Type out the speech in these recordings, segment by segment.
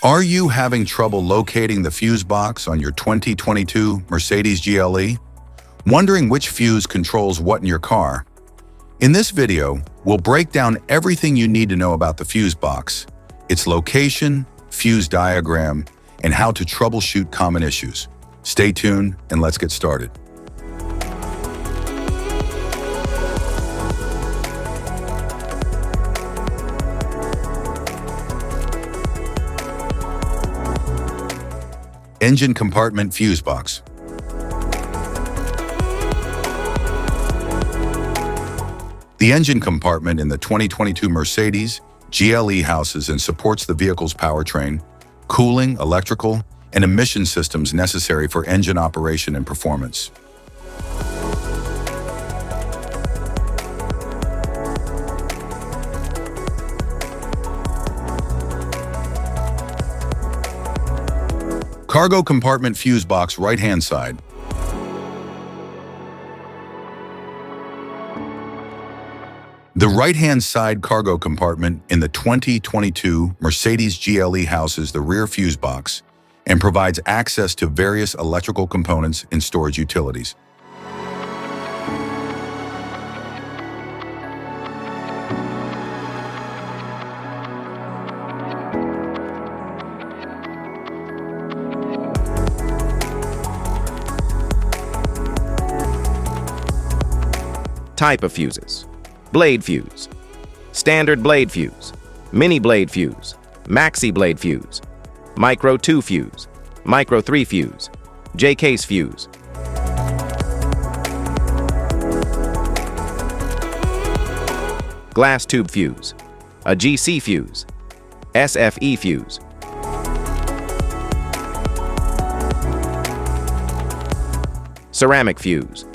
Are you having trouble locating the fuse box on your 2022 Mercedes GLE? Wondering which fuse controls what in your car? In this video, we'll break down everything you need to know about the fuse box, its location, fuse diagram, and how to troubleshoot common issues. Stay tuned and let's get started. Engine compartment fuse box. The engine compartment in the 2022 Mercedes GLE houses and supports the vehicle's powertrain, cooling, electrical, and emission systems necessary for engine operation and performance. Cargo compartment fuse box, right-hand side. The right-hand side cargo compartment in the 2022 Mercedes GLE houses the rear fuse box and provides access to various electrical components and storage utilities. Type of fuses: blade fuse, standard blade fuse, mini blade fuse, maxi blade fuse, micro 2 fuse, micro 3 fuse, J-case fuse. Glass tube fuse, a GC fuse, SFE fuse. Ceramic fuse,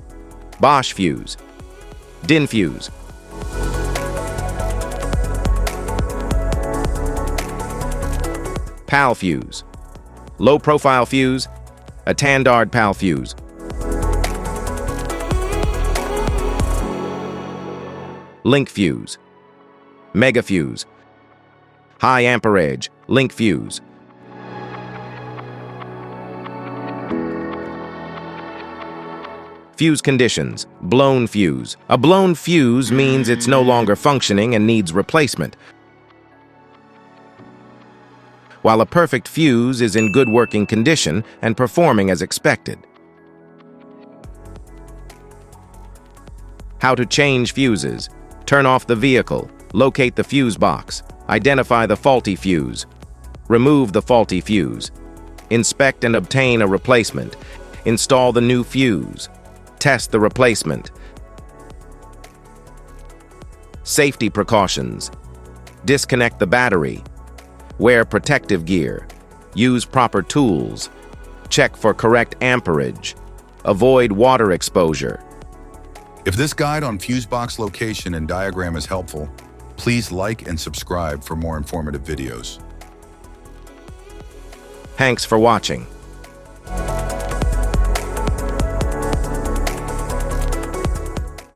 Bosch fuse, DIN fuse. PAL fuse, low profile fuse, a Tandard PAL fuse. Link fuse, mega fuse, high amperage, link fuse. Fuse conditions: blown fuse. A blown fuse means it's no longer functioning and needs replacement, while a perfect fuse is in good working condition and performing as expected. How to change fuses: turn off the vehicle, locate the fuse box, identify the faulty fuse, remove the faulty fuse, inspect and obtain a replacement, install the new fuse, test the replacement. Safety precautions: disconnect the battery, wear protective gear, use proper tools, check for correct amperage, avoid water exposure. If this guide on fuse box location and diagram is helpful, please like and subscribe for more informative videos. Thanks for watching.